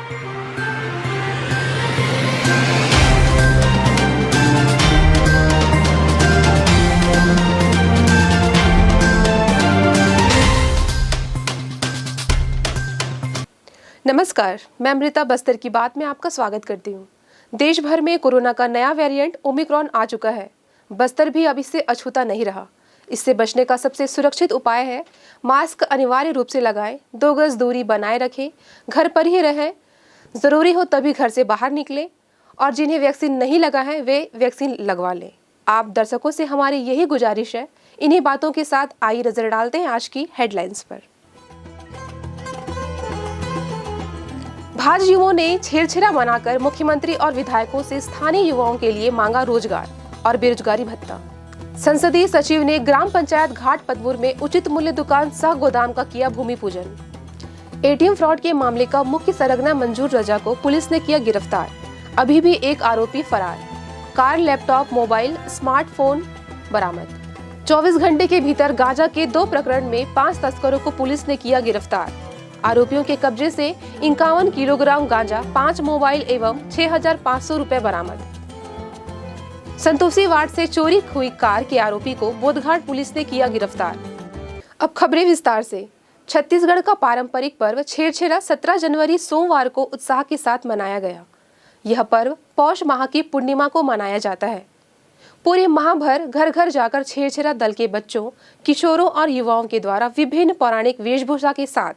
नमस्कार, मैं अमृता बस्तर की बात में आपका स्वागत करती हूँ। देश भर में कोरोना का नया वेरिएंट ओमिक्रॉन आ चुका है। बस्तर भी अब इससे अछूता नहीं रहा। इससे बचने का सबसे सुरक्षित उपाय है मास्क अनिवार्य रूप से लगाएं, 2 गज दूरी बनाए रखें, घर पर ही रहें, जरूरी हो तभी घर से बाहर निकलें और जिन्हें वैक्सीन नहीं लगा है वे वैक्सीन लगवा लें। आप दर्शकों से हमारी यही गुजारिश है। इन्हीं बातों के साथ आइए नजर डालते हैं आज की हेडलाइंस पर। भाजपा युवाओं ने छेड़छाड़ मनाकर मुख्यमंत्री और विधायकों से स्थानीय युवाओं के लिए मांगा रोजगार और बेरोजगारी भत्ता। संसदीय सचिव ने ग्राम पंचायत घाट पतवुर में उचित मूल्य दुकान सह गोदाम का किया भूमि पूजन। एटीएम फ्रॉड के मामले का मुख्य सरगना मंजूर रजा को पुलिस ने किया गिरफ्तार। अभी भी एक आरोपी फरार। कार, लैपटॉप, मोबाइल, स्मार्टफोन बरामद। 24 घंटे के भीतर गांजा के 2 प्रकरण में 5 तस्करों को पुलिस ने किया गिरफ्तार। आरोपियों के कब्जे से 51 किलोग्राम गांजा, 5 मोबाइल एवं 6,500 रुपए बरामद। संतोषी वार्ड से चोरी हुई कार के आरोपी को बोधघाट पुलिस ने किया गिरफ्तार। अब खबरें विस्तार से। छत्तीसगढ़ का पारंपरिक पर्व छेरछेरा 17 जनवरी सोमवार को उत्साह के साथ मनाया गया। यह पर्व पौष माह की पूर्णिमा को मनाया जाता है। पूरे माह भर घर घर जाकर छेरछेरा दल के बच्चों, किशोरों और युवाओं के द्वारा विभिन्न पौराणिक वेशभूषा के साथ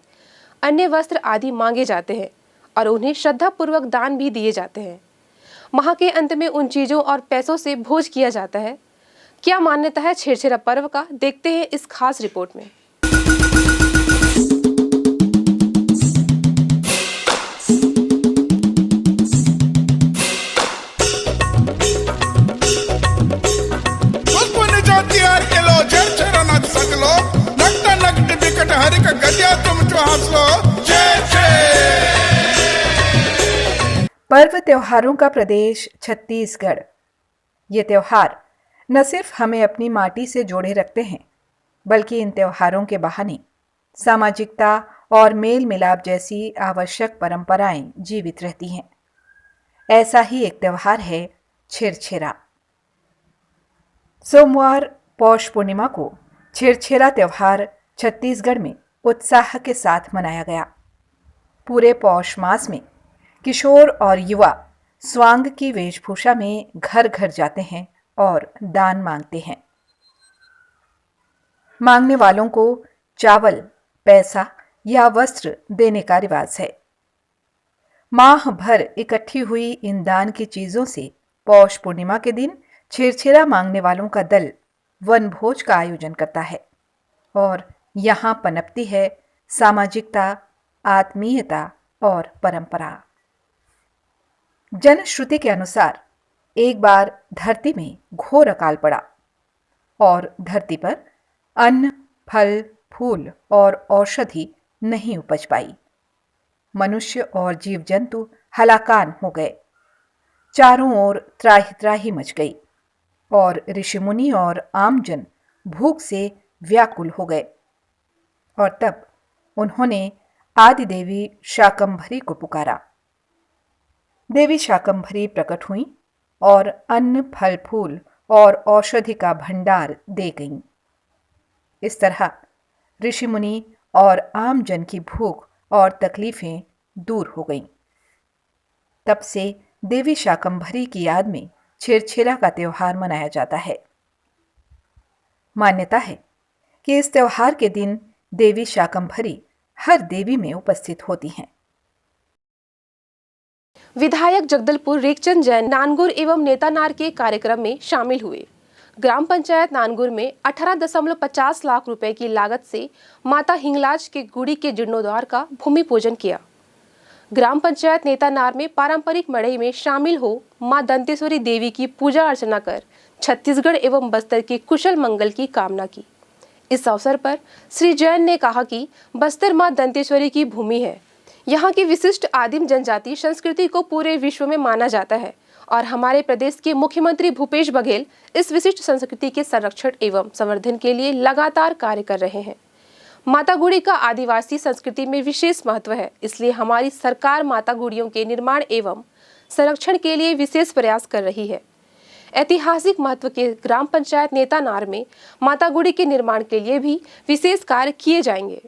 अन्य वस्त्र आदि मांगे जाते हैं और उन्हें श्रद्धा पूर्वक दान भी दिए जाते हैं। माह के अंत में उन चीजों और पैसों से भोज किया जाता है। क्या मान्यता है छेरछेरा पर्व का, देखते हैं इस खास रिपोर्ट में। पर्व त्योहारों का प्रदेश छत्तीसगढ़। ये त्योहार न सिर्फ हमें अपनी माटी से जोड़े रखते हैं, बल्कि इन त्योहारों के बहाने सामाजिकता और मेल मिलाप जैसी आवश्यक परंपराएं जीवित रहती हैं। ऐसा ही एक त्योहार है छेरछेरा। सोमवार पौष पूर्णिमा को छेरछेरा त्योहार छत्तीसगढ़ में उत्साह के साथ मनाया गया। पूरे पौष मास में किशोर और युवा स्वांग की वेशभूषा में घर घर जाते हैं और दान मांगते हैं। मांगने वालों को चावल, पैसा या वस्त्र देने का रिवाज है। माह भर इकट्ठी हुई इन दान की चीजों से पौष पूर्णिमा के दिन छेरछेरा मांगने वालों का दल वनभोज का आयोजन करता है और यहाँ पनपती है सामाजिकता, आत्मीयता और परंपरा। जनश्रुति के अनुसार एक बार धरती में घोर अकाल पड़ा और धरती पर अन्न, फल, फूल और औषधि नहीं उपज पाई। मनुष्य और जीव जंतु हलाकान हो गए। चारों ओर त्राहि त्राहि मच गई और ऋषि मुनि और आमजन भूख से व्याकुल हो गए। और तब उन्होंने आदि देवी शाकंभरी को पुकारा। देवी शाकंभरी प्रकट हुई और अन्न, फल, फूल और औषधि का भंडार दे गईं। इस तरह ऋषि मुनि और आम जन की भूख और तकलीफें दूर हो गईं। तब से देवी शाकंभरी की याद में छेरछेरा का त्योहार मनाया जाता है। मान्यता है कि इस त्योहार के दिन देवी शाकंभरी हर देवी में उपस्थित होती हैं। विधायक जगदलपुर रेखचंद जैन नानगुर एवं नेतानार के कार्यक्रम में शामिल हुए। ग्राम पंचायत नानगुर में 18.50 लाख रुपए की लागत से माता हिंगलाज के गुड़ी के जीर्णोद्धार का भूमि पूजन किया। ग्राम पंचायत नेतानार में पारंपरिक मड़ई में शामिल हो मां दंतेश्वरी देवी की पूजा अर्चना कर छत्तीसगढ़ एवं बस्तर के कुशल मंगल की कामना की। इस अवसर पर श्री जैन ने कहा कि बस्तर मां दंतेश्वरी की भूमि है। यहाँ की विशिष्ट आदिम जनजाति संस्कृति को पूरे विश्व में माना जाता है और हमारे प्रदेश के मुख्यमंत्री भूपेश बघेल इस विशिष्ट संस्कृति के संरक्षण एवं संवर्धन के लिए लगातार कार्य कर रहे हैं। माता गुड़ी का आदिवासी संस्कृति में विशेष महत्व है, इसलिए हमारी सरकार माता गुड़ियों के निर्माण एवं संरक्षण के लिए विशेष प्रयास कर रही है। ऐतिहासिक महत्व के ग्राम पंचायत नेतानार में माता गुड़ी के निर्माण के लिए भी विशेष कार्य किए जाएंगे।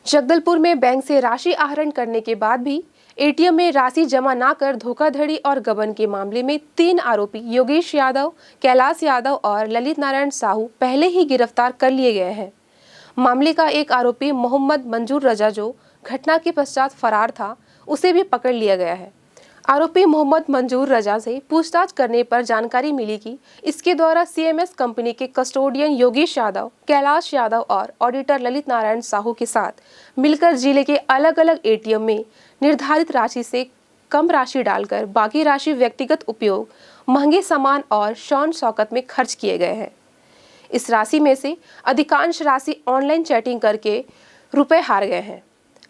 जगदलपुर में बैंक से राशि आहरण करने के बाद भी एटीएम में राशि जमा न कर धोखाधड़ी और गबन के मामले में 3 आरोपी योगेश यादव, कैलाश यादव और ललित नारायण साहू पहले ही गिरफ्तार कर लिए गए हैं। मामले का एक आरोपी मोहम्मद मंजूर रजा, जो घटना के पश्चात फरार था, उसे भी पकड़ लिया गया है। आरोपी मोहम्मद मंजूर रजा से पूछताछ करने पर जानकारी मिली कि इसके द्वारा सीएमएस कंपनी के कस्टोडियन योगेश यादव, कैलाश यादव और ऑडिटर ललित नारायण साहू के साथ मिलकर जिले के अलग अलग एटीएम में निर्धारित राशि से कम राशि डालकर बाकी राशि व्यक्तिगत उपयोग, महंगे सामान और शौन शौकत में खर्च किए गए हैं। इस राशि में से अधिकांश राशि ऑनलाइन चैटिंग करके रुपए हार गए हैं।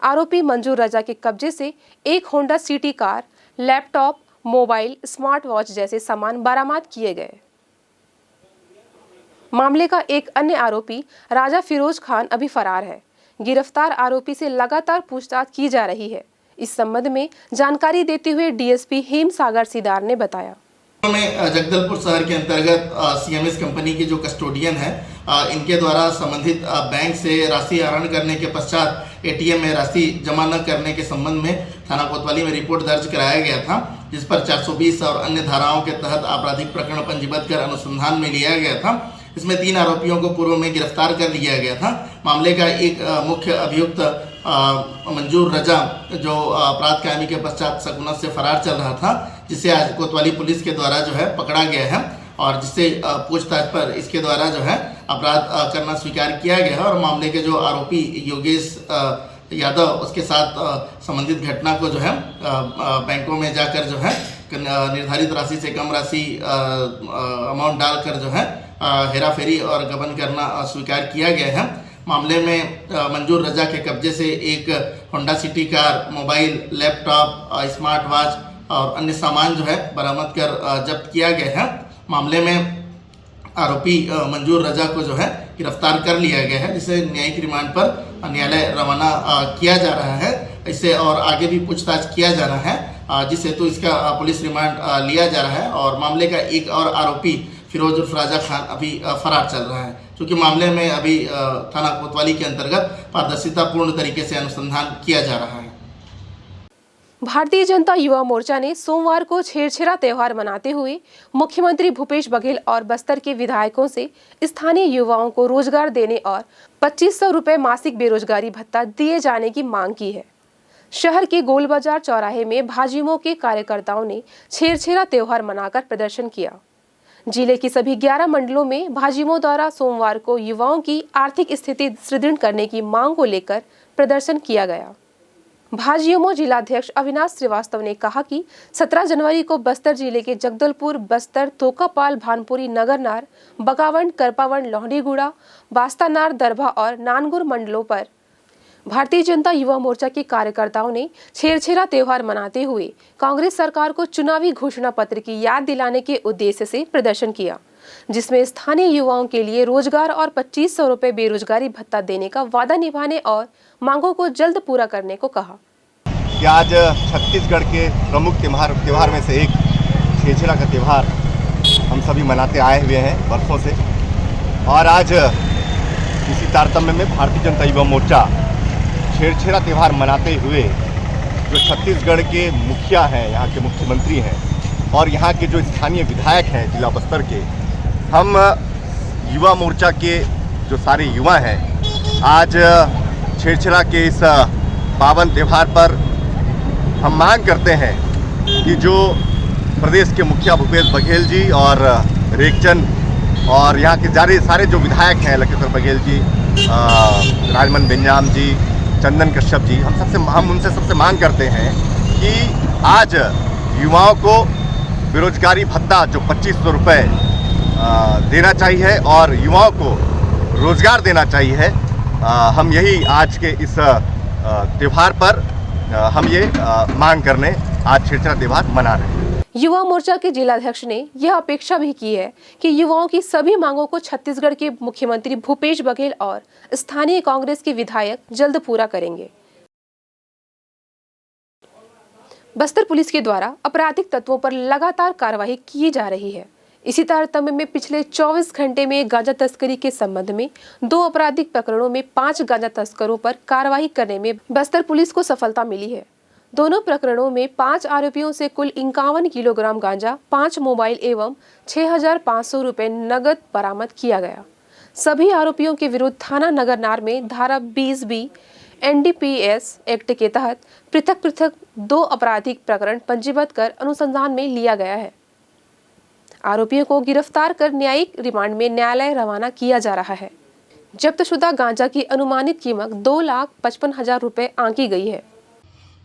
आरोपी मंजूर रजा के कब्जे से एक Honda city car, laptop, mobile, smart watch जैसे सामान बरामद किए गए। मामले का एक अन्य आरोपी राजा फिरोज खान अभी फरार है। गिरफ्तार आरोपी से लगातार पूछताछ की जा रही है। इस संबंध में जानकारी देते हुए डीएसपी हेम सागर सिदार ने बताया। में जगदलपुर शहर के अंतर्गत सीएमएस कंपनी के जो कस्टोडियन है, इनके द्वारा संबंधित बैंक से राशि आहरण करने के पश्चात एटीएम में राशि जमा न करने के संबंध में थाना कोतवाली में रिपोर्ट दर्ज कराया गया था, जिस पर 420 और अन्य धाराओं के तहत आपराधिक प्रकरण पंजीबद्ध कर अनुसंधान में लिया गया था। इसमें 3 आरोपियों को पूर्व में गिरफ्तार कर लिया गया था। मामले का एक मुख्य अभियुक्त मंजूर रजा, जो अपराध कायमी के पश्चात सकुना से फरार चल रहा था, जिसे आज कोतवाली पुलिस के द्वारा जो है पकड़ा गया है और जिससे पूछताछ पर इसके द्वारा जो है अपराध करना स्वीकार किया गया है। और मामले के जो आरोपी योगेश यादव, उसके साथ संबंधित घटना को जो है बैंकों में जाकर जो है निर्धारित राशि से कम राशि अमाउंट डालकर जो है हेराफेरी और गबन करना स्वीकार किया गया है। मामले में मंजूर रजा के कब्जे से एक Honda city car, mobile, laptop, smart watch और अन्य सामान जो है बरामद कर जब्त किया गया है। मामले में आरोपी मंजूर रजा को जो है गिरफ्तार कर लिया गया है, जिसे न्यायिक रिमांड पर न्यायालय रवाना किया जा रहा है। इससे और आगे भी पूछताछ किया जाना है, जिस हेतु इसका पुलिस रिमांड लिया जा रहा है। और मामले का एक और आरोपी फिरोज उर्फ राजा खान अभी फरार चल रहा है, क्योंकि मामले में अभी थाना कोतवाली के अंतर्गत पारदर्शितापूर्ण तरीके से अनुसंधान किया जा रहा है। भारतीय जनता युवा मोर्चा ने सोमवार को छेरछेरा त्योहार मनाते हुए मुख्यमंत्री भूपेश बघेल और बस्तर के विधायकों से स्थानीय युवाओं को रोजगार देने और 2500 रुपए मासिक बेरोजगारी भत्ता दिए जाने की मांग की है। शहर के गोल बाजार चौराहे में भाजयुमो के कार्यकर्ताओं ने छेरछेरा त्योहार मनाकर प्रदर्शन किया। जिले की सभी 11 मंडलों में भाजयुमो द्वारा सोमवार को युवाओं की आर्थिक स्थिति सुदृढ़ करने की मांग को लेकर प्रदर्शन किया गया। भाजयुमो जिलाध्यक्ष अविनाश श्रीवास्तव ने कहा कि 17 जनवरी को बस्तर जिले के जगदलपुर, बस्तर, तोकापाल, भानपुरी, नगरनार, बगावंड, करपावंड, लोहड़ीगुड़ा, बास्तानार, दरभा और नानगुर मंडलों पर भारतीय जनता युवा मोर्चा के कार्यकर्ताओं ने छेरछेरा त्योहार मनाते हुए कांग्रेस सरकार को चुनावी घोषणा पत्र की याद दिलाने के उद्देश्य से प्रदर्शन किया, जिसमें स्थानीय युवाओं के लिए रोजगार और 2500 रुपए बेरोजगारी भत्ता देने का वादा निभाने और मांगों को जल्द पूरा करने को कहा। कि आज छत्तीसगढ़ के प्रमुख त्योहार में से एक छेरछेरा का त्यौहार हम सभी मनाते आए हुए हैं वर्षों से, और आज इसी तारतम्य में भारतीय जनता युवा मोर्चा छेरछेरा त्यौहार मनाते हुए जो छत्तीसगढ़ के मुखिया हैं, यहाँ के मुख्यमंत्री हैं और यहाँ के जो स्थानीय विधायक हैं जिला बस्तर के, हम युवा मोर्चा के जो सारे युवा हैं, आज छेरछेरा के इस पावन त्यौहार पर हम मांग करते हैं कि जो प्रदेश के मुखिया भूपेश बघेल जी और रेखचंद और यहाँ के सारे जो विधायक हैं, लखीसर बघेल जी, राजमन बेंजाम जी, चंदन कश्यप जी, हम उनसे सबसे मांग करते हैं कि आज युवाओं को बेरोजगारी भत्ता जो 2500 रुपये देना चाहिए और युवाओं को रोजगार देना चाहिए। हम यही आज के इस त्यौहार पर हम ये मांग करने आज छेरछेरा त्यौहार मना रहे हैं। युवा मोर्चा के जिलाध्यक्ष ने यह अपेक्षा भी की है कि युवाओं की सभी मांगों को छत्तीसगढ़ के मुख्यमंत्री भूपेश बघेल और स्थानीय कांग्रेस के विधायक जल्द पूरा करेंगे। बस्तर पुलिस के द्वारा आपराधिक तत्वों पर लगातार कार्रवाई की जा रही है। इसी तारतम्य में पिछले 24 घंटे में गांजा तस्करी के संबंध में 2 आपराधिक प्रकरणों में 5 गांजा तस्करों पर कार्रवाई करने में बस्तर पुलिस को सफलता मिली है। दोनों प्रकरणों में 5 आरोपियों से कुल 51 किलोग्राम गांजा, 5 मोबाइल एवं 6,500 रुपए नगद बरामद किया गया। सभी आरोपियों के विरुद्ध थाना नगरनार में धारा 20B NDPS एक्ट के तहत पृथक पृथक 2 आपराधिक प्रकरण पंजीबद्ध कर अनुसंधान में लिया गया है। आरोपियों को गिरफ्तार कर न्यायिक रिमांड में न्यायालय रवाना किया जा रहा है। जब्तशुदा गांजा की अनुमानित कीमत 2,55,000 रुपए आंकी गई है।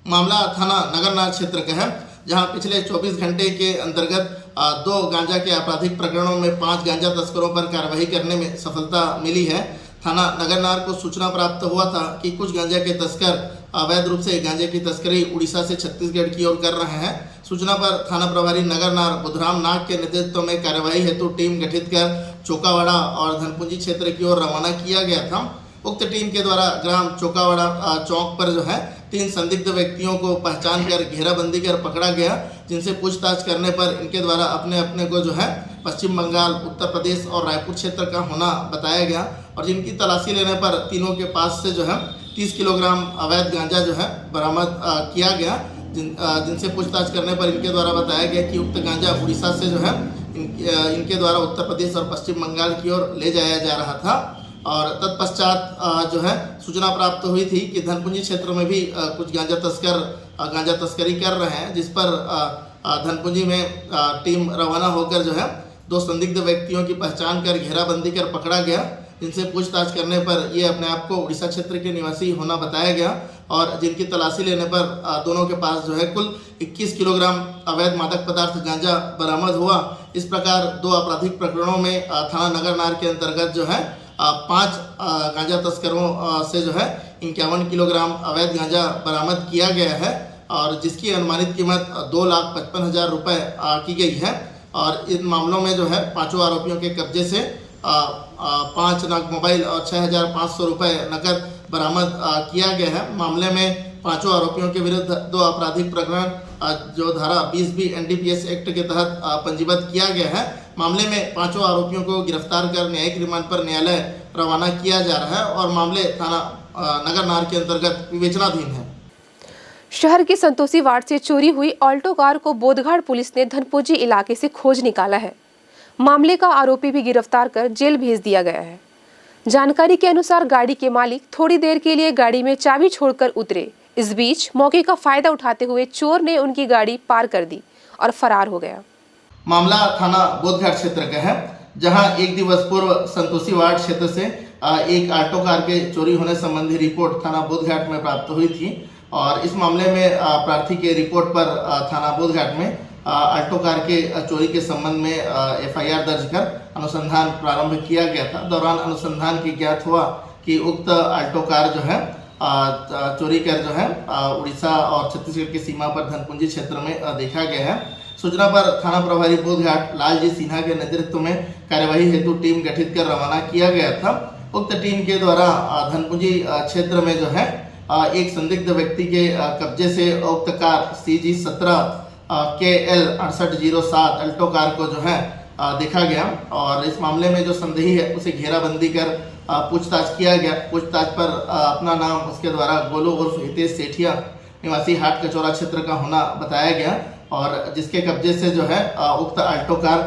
मामला थाना नगरनार क्षेत्र का है, जहां पिछले 24 घंटे के अंतर्गत 2 गांजा के आपराधिक प्रकरणों में 5 गांजा तस्करों पर कार्रवाई करने में सफलता मिली है। थाना नगरनार को सूचना प्राप्त हुआ था कि कुछ गांजा के तस्कर अवैध रूप से गांजे की तस्करी उड़ीसा से छत्तीसगढ़ की ओर कर रहे हैं। सूचना पर थाना प्रभारी नगरनार बुधराम नाग के नेतृत्व में कार्रवाई हेतु टीम गठित कर चोकावाड़ा और धनपुंजी क्षेत्र की ओर रवाना किया गया था। उक्त टीम के द्वारा ग्राम चोकावाड़ा चौक पर 3 संदिग्ध व्यक्तियों को पहचान कर घेराबंदी कर पकड़ा गया, जिनसे पूछताछ करने पर इनके द्वारा अपने अपने को पश्चिम बंगाल, उत्तर प्रदेश और रायपुर क्षेत्र का होना बताया गया और जिनकी तलाशी लेने पर तीनों के पास से 30 किलोग्राम अवैध गांजा बरामद किया गया, जिनसे पूछताछ करने पर इनके द्वारा बताया गया कि उक्त गांजा उड़ीसा से इनके द्वारा उत्तर प्रदेश और पश्चिम बंगाल की ओर ले जाया जा रहा था। और तत्पश्चात सूचना प्राप्त हुई थी कि धनपुंजी क्षेत्र में भी कुछ गांजा तस्करी कर रहे हैं, जिस पर धनपुंजी में टीम रवाना होकर 2 संदिग्ध व्यक्तियों की पहचान कर घेराबंदी कर पकड़ा गया, जिनसे पूछताछ करने पर ये अपने आप को उड़ीसा क्षेत्र के निवासी होना बताया गया और जिनकी तलाशी लेने पर दोनों के पास कुल 21 किलोग्राम अवैध मादक पदार्थ गांजा बरामद हुआ। इस प्रकार 2 आपराधिक प्रकरणों में थाना नगरनार के अंतर्गत 5 गांजा तस्करों से 51 किलोग्राम अवैध गांजा बरामद किया गया है और जिसकी अनुमानित कीमत 2,55,000 रुपये की गई है। और इन मामलों में 5 आरोपियों के कब्जे से 5 नग मोबाइल और 6,500 रुपये नकद बरामद किया गया है। मामले में 5 आरोपियों के विरुद्ध 2 आपराधिक प्रकरण जो धारा 20B NDPS एक्ट के तहत पंजीबद्ध किया गया है। मामले में 5 आरोपियों को गिरफ्तार कर न्यायिक रिमांड पर न्यायालय रवाना किया जा रहा है और मामले थाना नगरनार के अंतर्गत विवेचनाधीन है। शहर के संतोषी वार्ड से चोरी हुई ऑल्टो कार को बोधघाट पुलिस ने धनपुंजी इलाके से खोज निकाला है। मामले का आरोपी भी गिरफ्तार कर जेल भेज दिया गया है। जानकारी के अनुसार गाड़ी के मालिक थोड़ी देर के लिए गाड़ी में चाबी छोड़कर उतरे। इस बीच मौके का फायदा उठाते हुए चोर ने उनकी गाड़ी पार कर दी और फरार हो गया। मामला थाना बोधघाट क्षेत्र का है, जहां 1 दिवस पूर्व संतोषी वार्ड क्षेत्र से एक ऑल्टो कार के चोरी होने संबंधी रिपोर्ट थाना बोधघाट में प्राप्त हुई थी और इस मामले में प्रार्थी के रिपोर्ट पर थाना बोधघाट में ऑल्टो कार के चोरी के संबंध में FIR दर्ज कर अनुसंधान प्रारंभ किया गया था। दौरान अनुसंधान की ज्ञात हुआ कि उक्त ऑल्टो कार चोरी कर उड़ीसा और छत्तीसगढ़ की सीमा पर धनपुंजी क्षेत्र में देखा गया है। सूचना पर थाना प्रभारी बोधघाट लालजी सिन्हा के नेतृत्व में कार्यवाही हेतु टीम गठित कर रवाना किया गया था। उक्त टीम के द्वारा धनपुंजी क्षेत्र में एक संदिग्ध व्यक्ति के कब्जे से उक्त car CG 17 KL 6807 Alto car को देखा गया और इस मामले में जो संदेही है उसे घेराबंदी कर पूछताछ किया गया। पूछताछ पर अपना नाम उसके द्वारा गोलू उर्फ हितेश सेठिया निवासी हाट कचौरा क्षेत्र का होना बताया गया और जिसके कब्जे से उक्त अल्टो कार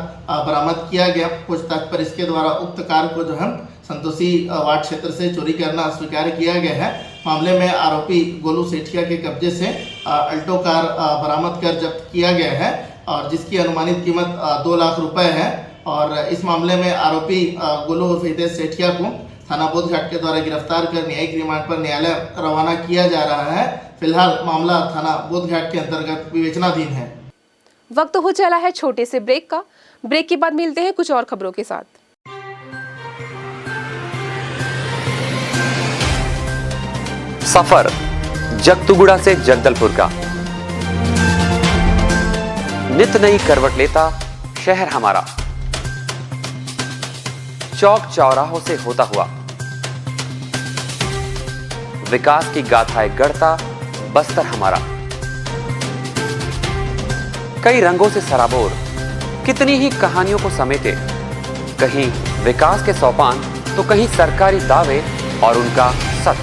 बरामद किया गया। पूछताछ पर इसके द्वारा उक्त कार को संतोषी वार्ड क्षेत्र से चोरी करना स्वीकार किया गया है। मामले में आरोपी गोलू सेठिया के कब्जे से अल्टो कार बरामद कर जब्त किया गया है और जिसकी अनुमानित कीमत 2 लाख रुपए है और इस मामले में आरोपी गोलू उर्फ हितेश सेठिया को थाना बोधघाट के द्वारा गिरफ्तार कर न्यायिक रिमांड पर न्यायालय रवाना किया जा रहा है। फिलहाल मामला थाना बोधघाट के अंतर्गत विवेचनाधीन है। वक्त हो चला है छोटे से ब्रेक का। ब्रेक के बाद मिलते हैं कुछ और खबरों के साथ। सफर जगतुगुड़ा से जगदलपुर का, नित नई करवट लेता शहर हमारा, चौक चौराहों से होता हुआ विकास की गाथाएं गढ़ता बस्तर हमारा। कई रंगों से सराबोर कितनी ही कहानियों को समेटे, कहीं विकास के सोपान तो कहीं सरकारी दावे और उनका सच।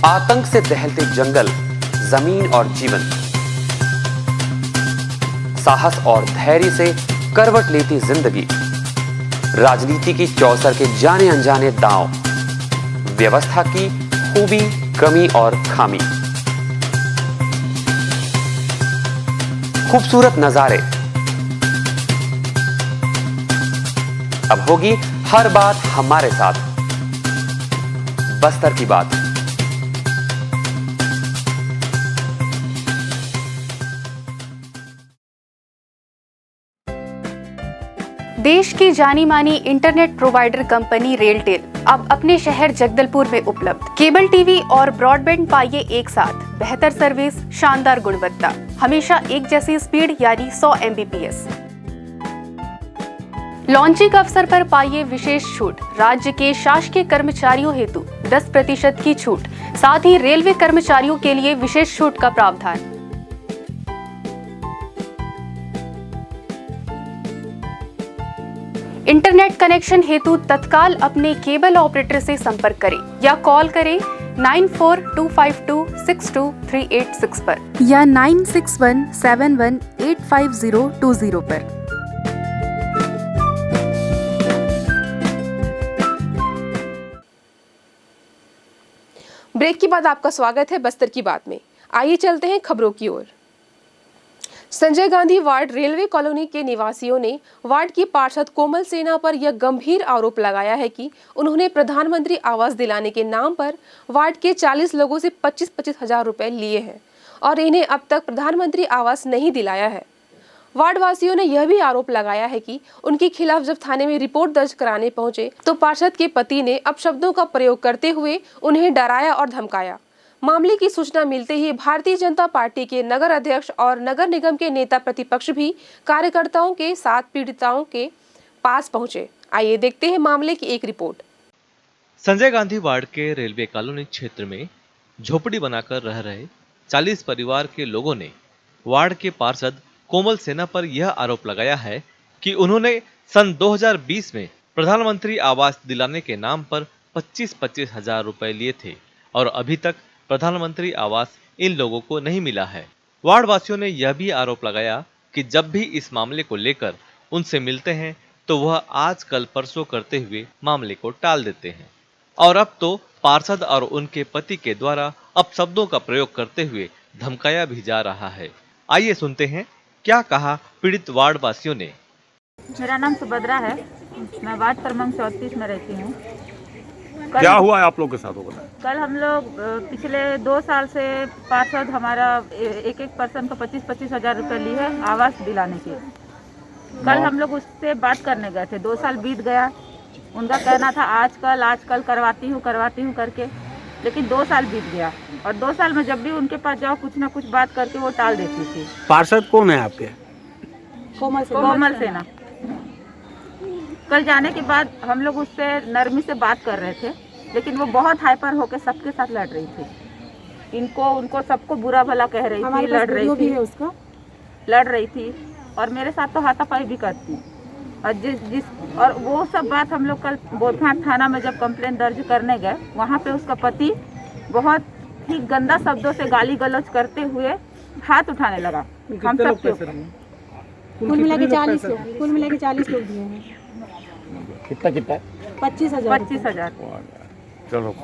आतंक से दहलते जंगल, जमीन और जीवन, साहस और धैर्य से करवट लेती जिंदगी, राजनीति की चौसर के जाने अनजाने दांव, व्यवस्था की खूबी, कमी और खामी, खूबसूरत नजारे। अब होगी हर बात हमारे साथ, बस्तर की बात। देश की जानी मानी इंटरनेट प्रोवाइडर कंपनी रेलटेल अब अपने शहर जगदलपुर में उपलब्ध। केबल टीवी और ब्रॉडबैंड पाइए एक साथ, बेहतर सर्विस, शानदार गुणवत्ता, हमेशा एक जैसी स्पीड यानी 100 Mbps। लॉन्चिंग अवसर पर पाइए विशेष छूट, राज्य के शासकीय कर्मचारियों हेतु 10% की छूट, साथ ही रेलवे कर्मचारियों के लिए विशेष छूट का प्रावधान। इंटरनेट कनेक्शन हेतु तत्काल अपने केबल ऑपरेटर से संपर्क करें या कॉल करें 9425262386 पर या 9617185020 पर। ब्रेक के बाद आपका स्वागत है बस्तर की बात में। आइए चलते हैं खबरों की ओर। Sanjay Gandhi ward railway colony के निवासियों ने वार्ड की पार्षद कोमल सेना पर यह गंभीर आरोप लगाया है कि उन्होंने प्रधानमंत्री आवास दिलाने के नाम पर वार्ड के 40 लोगों से 25-25 हजार रुपए लिए हैं और इन्हें अब तक प्रधानमंत्री आवास नहीं दिलाया है। वार्ड वासियों ने यह भी आरोप लगाया है कि उनके खिलाफ जब थाने में रिपोर्ट दर्ज कराने पहुंचे तो पार्षद के पति ने अपशब्दों का प्रयोग करते हुए उन्हें डराया और धमकाया। मामले की सूचना मिलते ही भारतीय जनता पार्टी के नगर अध्यक्ष और नगर निगम के नेता प्रतिपक्ष भी कार्यकर्ताओं के साथ पीड़िताओं के पास पहुंचे। आइए देखते हैं मामले की एक रिपोर्ट। संजय गांधी वार्ड के रेलवे कॉलोनी क्षेत्र में झोपड़ी बनाकर रह रहे 40 परिवार के लोगों ने वार्ड के पार्षद कोमल सेना पर यह आरोप लगाया है कि उन्होंने सन 2020 में प्रधानमंत्री आवास दिलाने के नाम पर 25-25 हजार रुपए लिए थे और अभी तक प्रधानमंत्री आवास इन लोगों को नहीं मिला है। वार्ड वासियों ने यह भी आरोप लगाया कि जब भी इस मामले को लेकर उनसे मिलते हैं तो वह आज कल परसों करते हुए मामले को टाल देते हैं और अब तो पार्षद और उनके पति के द्वारा अपशब्दों का प्रयोग करते हुए धमकाया भी जा रहा है। आइए सुनते हैं क्या कहा पीड़ित वार्ड वासियों ने। मेरा नाम सुभद्रा है, मैं वार्ड क्रमांक 34 में रहती हूँ। क्या हुआ है आप लोग के साथ? होगा कल हम लोग पिछले 2 साल से पार्षद हमारा एक पर्सन को 25-25 हजार रुपये लिए है आवास दिलाने के। कल हम लोग उससे बात करने गए थे, 2 साल बीत गया। उनका कहना था आजकल करवाती हूँ करके, लेकिन 2 साल बीत गया और 2 साल में जब भी उनके पास जाओ कुछ ना कुछ बात करके वो टाल देती थी। पार्षद कौन है आपके? कोमल सेना। कल जाने के बाद हम लोग उससे नरमी से बात कर रहे थे, लेकिन वो बहुत हाइपर होकर सबके साथ लड़ रही थी। उनको सबको बुरा भला कह रही थी, लड़ रही थी और मेरे साथ तो हाथापाई भी करती। और वो सब बात हम लोग कल बोधघाट थाना में जब कंप्लेंट दर्ज करने गए, वहाँ पे उसका पति बहुत ही गंदा शब्दों से गाली गलौज करते हुए हाथ उठाने लगा हम सब के ऊपर। कुल मिला के 40 लोग दिए हैं। कितना 25,000। चलो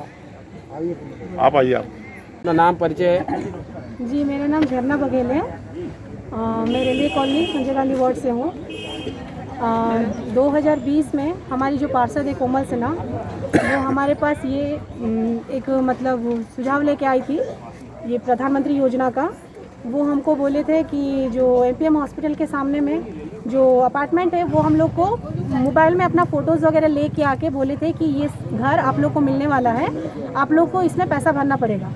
आप आइए। आप अपना नाम परिचय? जी मेरा नाम झरना बघेल है, मैं railway colony Sanjay Gandhi ward से हूँ। 2020 में हमारी जो पार्षद है कोमल सिन्हा, वो हमारे पास ये एक मतलब सुझाव लेके आई थी ये प्रधानमंत्री योजना का। वो हमको बोले थे कि जो एमपीएम हॉस्पिटल के सामने में जो अपार्टमेंट है वो हम लोग को मोबाइल में अपना फ़ोटोज़ वगैरह ले के आके बोले थे कि ये घर आप लोग को मिलने वाला है, आप लोग को इसमें पैसा भरना पड़ेगा।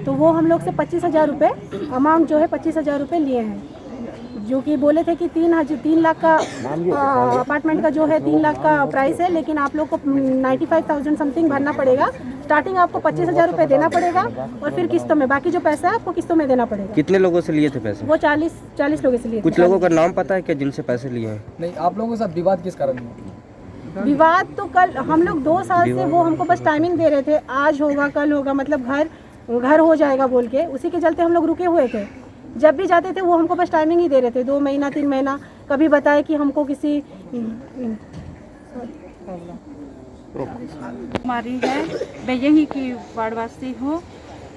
तो वो हम लोग से 25,000 रुपये अमाउंट जो है 25,000 रुपये लिए हैं, जो कि बोले थे कि 3 लाख का अपार्टमेंट का जो है 3 लाख का प्राइस है, लेकिन आप लोग को 95,000 समथिंग भरना पड़ेगा। स्टार्टिंग आपको 25,000 रुपये देना पड़ेगा और फिर किस्तों में, बाकी जो पैसा है आपको किस्तों में देना पड़ेगा। कितने लोगों से लिए थे पैसे? वो 40 लोगों से लिए थे। कुछ लोगों का नाम पता है क्या जिनसे पैसे लिए हैं? नहीं, आप लोगों के साथ विवाद किस कारण हुआ? विवाद तो कल हम लोग 2 साल से वो हमको बस टाइमिंग दे रहे थे, आज होगा कल होगा, मतलब घर हो जाएगा बोल के, उसी के चलते हम लोग रुके हुए थे। जब भी जाते थे वो हमको बस टाइमिंग ही दे रहे थे, 2 महीना 3 महीना, कभी बताए कि हमको किसी हमारी है, मैं यहीं की वार्डवासी हूँ।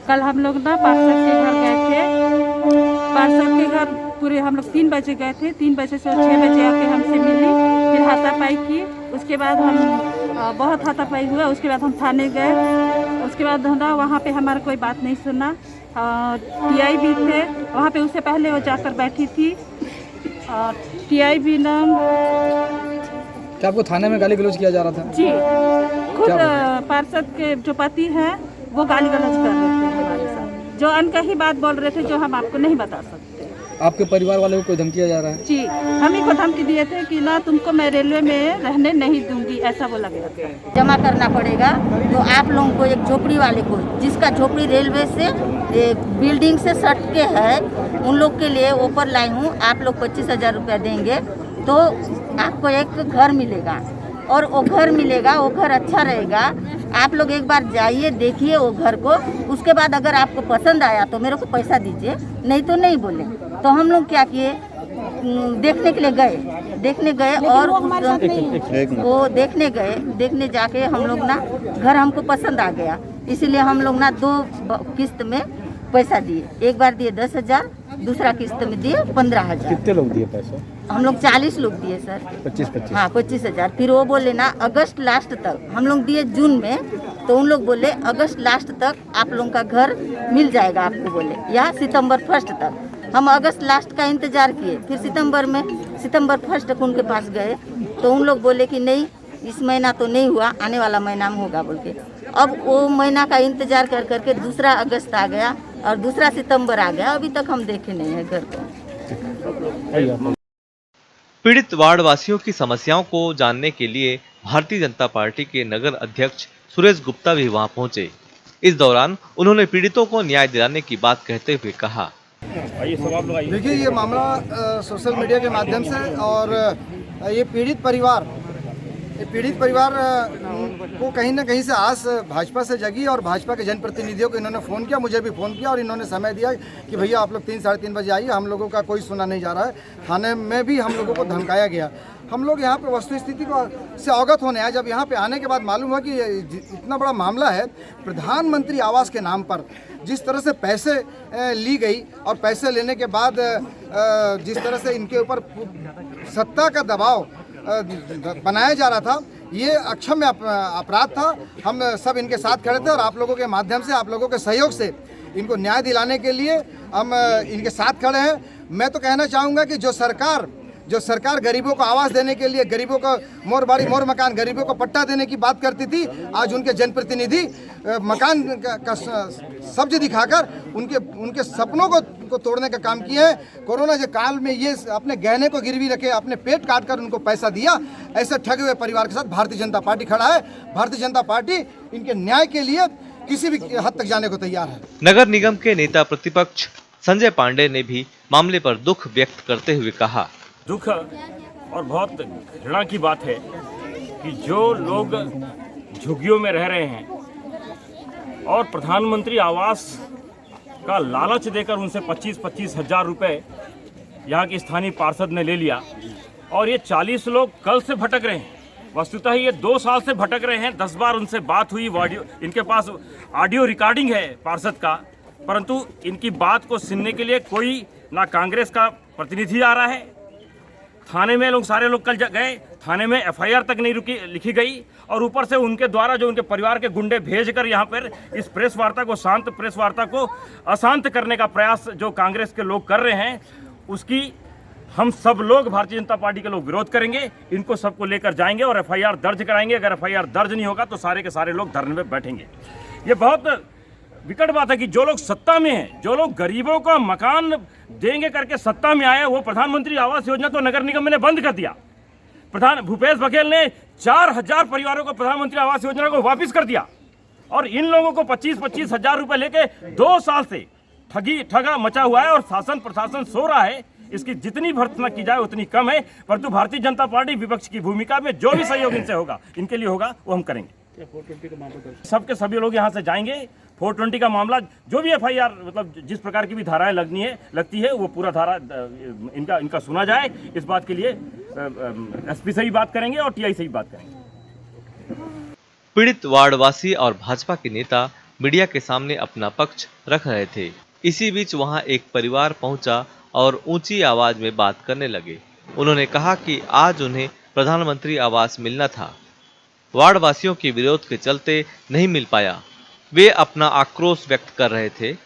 कल हम लोग ना पार्षद के घर गए थे, पार्षद के घर पूरे हम लोग 3 बजे गए थे, 3 बजे से 6 बजे आके हमसे मिली, फिर हाथापाई की। उसके बाद हम बहुत हाथापाई हुआ, उसके बाद हम थाने गए। उसके बाद ना वहाँ पे हमारा कोई बात नहीं सुना। टीआई भी थे वहाँ पे, उससे पहले वो जाकर बैठी थी। टीआई भी ना, क्या आपको थाने में गाली गलौज किया जा रहा था? जी, खुद पार्षद के जो पति हैं वो गाली गलौज कर रहे थे हमारे साथ, जो अनकही बात बोल रहे थे जो हम आपको नहीं बता सकते। आपके परिवार वालों को कोई धमकी जा रहा है? जी, हम ही को धमकी दिए थे कि ना तुमको मैं रेलवे में रहने नहीं दूंगी, ऐसा बोला गया था। जमा करना पड़ेगा, तो आप लोगों को एक झोपड़ी वाले को, जिसका झोपड़ी रेलवे से बिल्डिंग से सट के है, उन लोग के लिए ऊपर लाई हूँ। आप लोग 25,000 रुपया देंगे तो आपको एक घर मिलेगा, और वो घर मिलेगा, वो घर अच्छा रहेगा। आप लोग एक बार जाइए, देखिए वो घर को, उसके बाद अगर आपको पसंद आया तो मेरे को पैसा दीजिए, नहीं तो नहीं बोले। तो हम लोग क्या किए, देखने के लिए गए और वो देखने जाके हम लोग ना घर हमको पसंद आ गया, इसीलिए हम लोग ना 2 किस्त में पैसा दिए। एक बार दिए 10,000, दूसरा किस्त में दिए 15,000। कितने लोग दिए पैसे? हम लोग 40 लोग दिए सर। 25? हाँ, 25,000। फिर वो बोले ना अगस्त लास्ट तक, हम लोग दिए जून में, तो उन लोग बोले अगस्त लास्ट तक आप लोगों का घर मिल जाएगा आपको बोले, या सितंबर 1 तक। हम अगस्त लास्ट का इंतजार किए, फिर सितंबर 1 तक उनके पास गए, तो उन लोग बोले कि नहीं, इस महीना तो नहीं हुआ, आने वाला महीना में होगा बोल के। अब वो महीना का इंतजार कर करके दूसरा अगस्त आ गया और दूसरा सितंबर आ गया, अभी तक हम देखे नहीं है घर को। पीड़ित वार्डवासियों की समस्याओं को जानने के लिए भारतीय जनता पार्टी के नगर अध्यक्ष सुरेश गुप्ता भी वहां पहुंचे। इस दौरान उन्होंने पीड़ितों को न्याय दिलाने की बात कहते हुए कहा, देखिए, ये मामला सोशल मीडिया के माध्यम से, और ये पीड़ित परिवार को कहीं ना कहीं से आस भाजपा से जगी, और भाजपा के जनप्रतिनिधियों को इन्होंने फ़ोन किया, मुझे भी फ़ोन किया, और इन्होंने समय दिया कि भैया आप लोग 3 साढ़े 3 बजे आइए, हम लोगों का कोई सुना नहीं जा रहा है। थाने में भी हम लोगों को धमकाया गया। हम लोग यहाँ पे वस्तु स्थिति से अवगत होने आए। जब यहाँ पे आने के बाद मालूम हुआ कि इतना बड़ा मामला है, प्रधानमंत्री आवास के नाम पर जिस तरह से पैसे ली गई, और पैसे लेने के बाद जिस तरह से इनके ऊपर सत्ता का दबाव बनाया जा रहा था, ये अक्षम्य अपराध था। हम सब इनके साथ खड़े थे, और आप लोगों के माध्यम से, आप लोगों के सहयोग से इनको न्याय दिलाने के लिए हम इनके साथ खड़े हैं। मैं तो कहना चाहूँगा कि जो सरकार गरीबों को आवास देने के लिए, गरीबों को मोर बाड़ी मोर मकान, गरीबों को पट्टा देने की बात करती थी, आज उनके जनप्रतिनिधि मकान का सब्ज दिखाकर उनके सपनों को तोड़ने का काम किए हैं। कोरोना के काल में ये अपने गहने को गिरवी रखे, अपने पेट काट कर उनको पैसा दिया। ऐसे ठगे हुए परिवार के साथ भारतीय जनता पार्टी खड़ा है। भारतीय जनता पार्टी इनके न्याय के लिए किसी भी हद तक जाने को तैयार है। नगर निगम के नेता प्रतिपक्ष संजय पांडे ने भी मामले पर दुख व्यक्त करते हुए कहा, दुख और बहुत घृणा की बात है कि जो लोग झुग्गियों में रह रहे हैं और प्रधानमंत्री आवास का लालच देकर उनसे 25-25 हजार रुपये यहाँ की स्थानीय पार्षद ने ले लिया, और ये 40 लोग कल से भटक रहे हैं। वस्तुतः ये 2 साल से भटक रहे हैं। 10 बार उनसे बात हुई, इनके पास ऑडियो रिकॉर्डिंग है पार्षद का, परंतु इनकी बात को सुनने के लिए कोई ना कांग्रेस का प्रतिनिधि आ रहा है। थाने में सारे लोग कल गए, थाने में एफआईआर तक नहीं लिखी गई, और ऊपर से उनके द्वारा जो उनके परिवार के गुंडे भेजकर यहाँ पर इस प्रेस वार्ता को, शांत प्रेस वार्ता को अशांत करने का प्रयास जो कांग्रेस के लोग कर रहे हैं, उसकी हम सब लोग भारतीय जनता पार्टी के लोग विरोध करेंगे, इनको सबको लेकर जाएंगे और एफआईआर दर्ज कराएंगे। अगर एफआईआर दर्ज नहीं होगा तो सारे के सारे लोग धरने में बैठेंगे। ये बहुत विकट बात है कि जो लोग सत्ता में हैं, जो लोग गरीबों को मकान देंगे करके सत्ता में आए, वो प्रधानमंत्री आवास योजना तो नगर निगम ने बंद कर दिया। भूपेश बघेल ने 4000 परिवारों को प्रधानमंत्री आवास योजना को वापस कर दिया और इन लोगों को 25-25 हजार रुपए लेके 2 साल से ठगा मचा हुआ है और शासन प्रशासन सो रहा है। इसकी जितनी भर्त्सना की जाए उतनी कम है, परंतु भारतीय जनता पार्टी विपक्ष की भूमिका में जो भी सहयोग इनसे होगा, इनके लिए होगा, वो हम करेंगे। 420 का मामला सबके सभी लोग यहाँ से जाएंगे। 420 का मामला जो भी एफआईआर मतलब जिस प्रकार की भी धाराएं लगती है वो पूरा धारा इनका सुना जाए। इस बात के लिए एसपी से भी बात करेंगे और टीआई से भी बात करेंगे। पीड़ित वार्डवासी और भाजपा के नेता मीडिया के सामने अपना पक्ष रख रहे थे। इसी बीच वहां एक परिवार पहुंचा और ऊंची आवाज में बात करने लगे। उन्होंने कहा कि आज उन्हें प्रधानमंत्री आवास मिलना था, वार्डवासियों के विरोध के चलते नहीं मिल पाया। वे अपना आक्रोश व्यक्त कर रहे थे।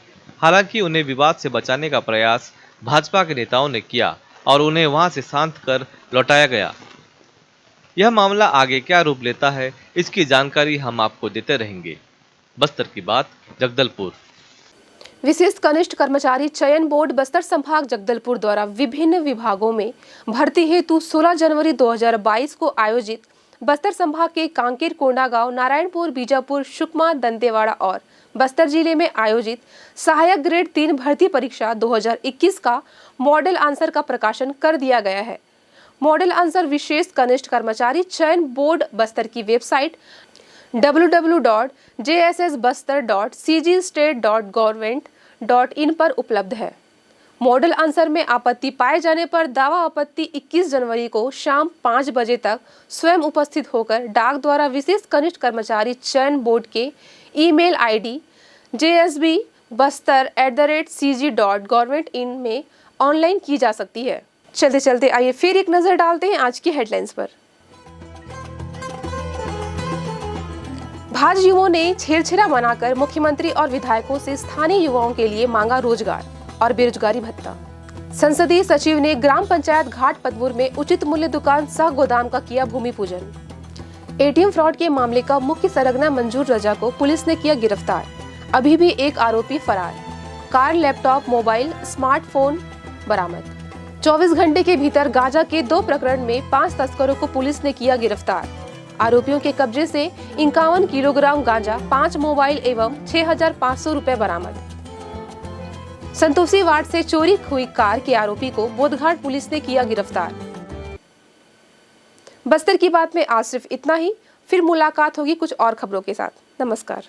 हालांकि उन्हें विवाद से बचाने का प्रयास भाजपा के नेताओं ने किया और उन्हें वहां से शांत कर लौटाया गया। यह मामला आगे क्या रूप लेता है, इसकी जानकारी हम आपको देते रहेंगे। बस्तर की बात, जगदलपुर। विशिष्ट कनिष्ठ कर्मचारी चयन बोर्ड बस्तर संभाग जगदलपुर द्वारा विभिन्न विभागों में भर्ती हेतु 16 जनवरी 2022 को आयोजित बस्तर संभाग के कांकेर, कोंडागांव, नारायणपुर, बीजापुर, सुकमा, दंतेवाड़ा और बस्तर जिले में आयोजित सहायक ग्रेड 3 भर्ती परीक्षा 2021 का मॉडल आंसर का प्रकाशन कर दिया गया है। मॉडल आंसर विशेष कनिष्ठ कर्मचारी चयन बोर्ड बस्तर की वेबसाइट www.jssbuster.cgstate.government.in पर उपलब्ध है। मॉडल आंसर में आपत्ति पाए जाने पर दावा आपत्ति 21 जनवरी को शाम 5 बजे तक स्वयं उपस्थित होकर डाक द्वारा विशेष कनिष्ठ कर्मचारी चयन बोर्ड के ईमेल आईडी jsbbuster@cg.government.in में ऑनलाइन की जा सकती है। चलते चलते आइए फिर एक नजर डालते हैं आज की हेडलाइंस पर। भाजपा युवाओं ने छेड़छाड़ मनाकर मुख्यमंत्री और विधायकों से स्थानीय युवाओं के लिए मांगा रोजगार और बेरोजगारी भत्ता। संसदीय सचिव ने ग्राम पंचायत घाट पदवुर में उचित मूल्य दुकान सह गोदाम का किया भूमि पूजन। एटीएम फ्रॉड के मामले का मुख्य सरगना मंजूर रजा को पुलिस ने किया गिरफ्तार, अभी भी एक आरोपी फरार। कार, लैपटॉप, मोबाइल, स्मार्टफोन बरामद। 24 घंटे के भीतर गांजा के 2 प्रकरण में 5 तस्करों को पुलिस ने किया गिरफ्तार। आरोपियों के कब्जे से 51 किलोग्राम गांजा, 5 मोबाइल एवं 6,500 रुपए बरामद। संतोषी वार्ड से चोरी हुई कार के आरोपी को बोधघाट पुलिस ने किया गिरफ्तार। बस्तर की बात में आज सिर्फ इतना ही, फिर मुलाकात होगी कुछ और खबरों के साथ। नमस्कार।